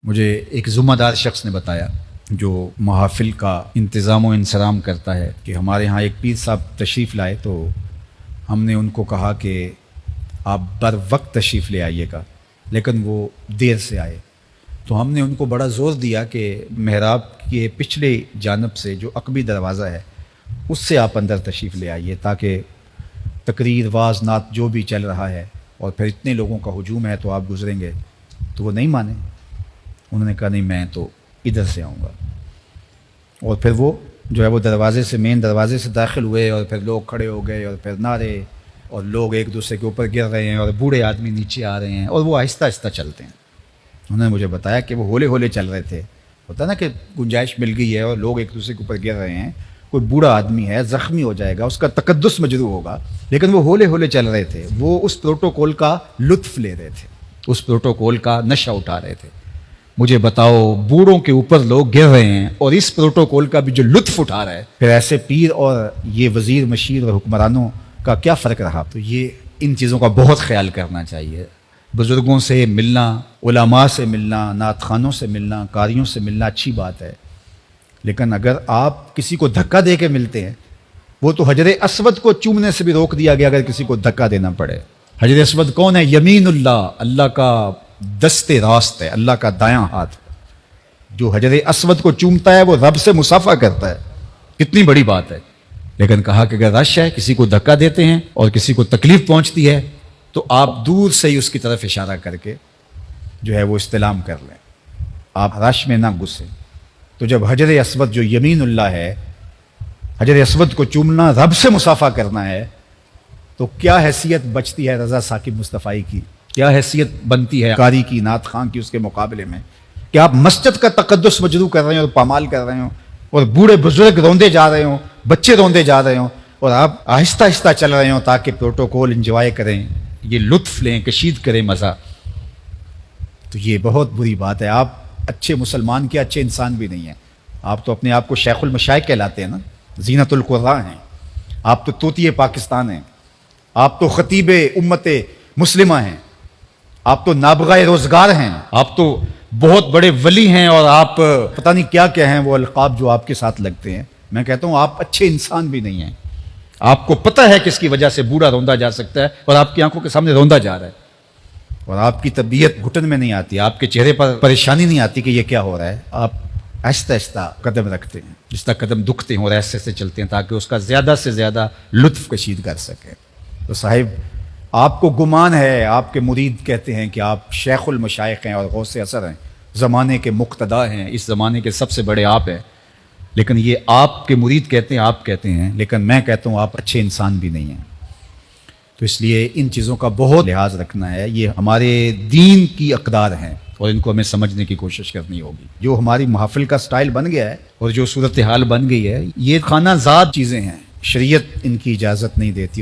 مجھے ایک ذمہ دار شخص نے بتایا جو محافل کا انتظام و انصرام کرتا ہے کہ ہمارے ہاں ایک پیر صاحب تشریف لائے تو ہم نے ان کو کہا کہ آپ بر وقت تشریف لے آئیے گا، لیکن وہ دیر سے آئے تو ہم نے ان کو بڑا زور دیا کہ محراب کے پچھلے جانب سے جو عقبی دروازہ ہے اس سے آپ اندر تشریف لے آئیے تاکہ تقریر واز نعت جو بھی چل رہا ہے اور پھر اتنے لوگوں کا ہجوم ہے تو آپ گزریں گے۔ تو وہ نہیں مانے، انہوں نے کہا نہیں میں تو ادھر سے آؤں گا، اور پھر وہ جو ہے وہ دروازے سے مین دروازے سے داخل ہوئے اور پھر لوگ کھڑے ہو گئے اور پھر نعرے اور لوگ ایک دوسرے کے اوپر گر رہے ہیں اور بوڑھے آدمی نیچے آ رہے ہیں اور وہ آہستہ آہستہ چلتے ہیں۔ انہوں نے مجھے بتایا کہ وہ ہولے ہولے چل رہے تھے، ہوتا نا کہ گنجائش مل گئی ہے اور لوگ ایک دوسرے کے اوپر گر رہے ہیں، کوئی بوڑھا آدمی ہے زخمی ہو جائے گا، اس کا تقدس مجروح ہوگا، لیکن وہ ہولے ہولے چل رہے تھے، وہ اس پروٹوکول کا لطف لے رہے تھے، اس پروٹوکول کا نشہ اٹھا رہے تھے۔ مجھے بتاؤ بوڑھوں کے اوپر لوگ گر رہے ہیں اور اس پروٹوکول کا بھی جو لطف اٹھا رہا ہے، پھر ایسے پیر اور یہ وزیر مشیر اور حکمرانوں کا کیا فرق رہا؟ تو یہ ان چیزوں کا بہت خیال کرنا چاہیے۔ بزرگوں سے ملنا، علماء سے ملنا، نعت خوانوں سے ملنا، قاریوں سے ملنا اچھی بات ہے، لیکن اگر آپ کسی کو دھکا دے کے ملتے ہیں، وہ تو حجر اسود کو چومنے سے بھی روک دیا گیا اگر کسی کو دھکا دینا پڑے۔ حجر اسود کون ہے؟ یمین اللہ، اللہ کا دست راست ہے، اللہ کا دایاں ہاتھ۔ جو حجر اسود کو چومتا ہے وہ رب سے مصافحہ کرتا ہے، کتنی بڑی بات ہے۔ لیکن کہا کہ اگر رش ہے، کسی کو دھکا دیتے ہیں اور کسی کو تکلیف پہنچتی ہے تو آپ دور سے ہی اس کی طرف اشارہ کر کے جو ہے وہ استلام کر لیں، آپ رش میں نہ گھسیں۔ تو جب حجر اسود جو یمین اللہ ہے، حجر اسود کو چومنا رب سے مصافحہ کرنا ہے، تو کیا حیثیت بچتی ہے رضا ثاقب مصطفی کی، کیا حیثیت بنتی ہے قاری کی، نعت خان کی اس کے مقابلے میں کہ آپ مسجد کا تقدس مجروح کر رہے ہیں اور پامال کر رہے ہوں اور بوڑھے بزرگ روندے جا رہے ہوں، بچے روندے جا رہے ہوں اور آپ آہستہ آہستہ چل رہے ہوں تاکہ پروٹوکول انجوائے کریں، یہ لطف لیں، کشید کریں مزہ۔ تو یہ بہت بری بات ہے۔ آپ اچھے مسلمان کے اچھے انسان بھی نہیں ہیں، آپ تو اپنے آپ کو شیخ المشائخ کہلاتے ہیں نا، زینت القراء ہیں، آپ تو طوطی پاکستان ہیں، آپ تو خطیب امت مسلمہ ہیں، آپ تو نابغہ روزگار ہیں، آپ تو بہت بڑے ولی ہیں، اور آپ پتہ نہیں کیا کیا ہیں وہ القاب جو آپ کے ساتھ لگتے ہیں۔ میں کہتا ہوں آپ اچھے انسان بھی نہیں ہیں۔ آپ کو پتہ ہے کس کی وجہ سے بوڑھا روندا جا سکتا ہے اور آپ کی آنکھوں کے سامنے روندا جا رہا ہے، اور آپ کی طبیعت گھٹن میں نہیں آتی، آپ کے چہرے پر پریشانی نہیں آتی کہ یہ کیا ہو رہا ہے۔ آپ آہستہ آہستہ قدم رکھتے ہیں، جس طرح قدم دکھتے ہیں اور ایسے ایسے چلتے ہیں تاکہ اس کا زیادہ سے زیادہ لطف کشید کر سکیں۔ تو صاحب آپ کو گمان ہے، آپ کے مرید کہتے ہیں کہ آپ شیخ المشائخ ہیں اور غوث اثر ہیں، زمانے کے مقتدا ہیں، اس زمانے کے سب سے بڑے آپ ہیں، لیکن یہ آپ کے مرید کہتے ہیں، آپ کہتے ہیں، لیکن میں کہتا ہوں آپ اچھے انسان بھی نہیں ہیں۔ تو اس لیے ان چیزوں کا بہت لحاظ رکھنا ہے، یہ ہمارے دین کی اقدار ہیں اور ان کو ہمیں سمجھنے کی کوشش کرنی ہوگی۔ جو ہماری محافل کا سٹائل بن گیا ہے اور جو صورتحال بن گئی ہے، یہ خانہ زاد چیزیں ہیں، شریعت ان کی اجازت نہیں دیتی۔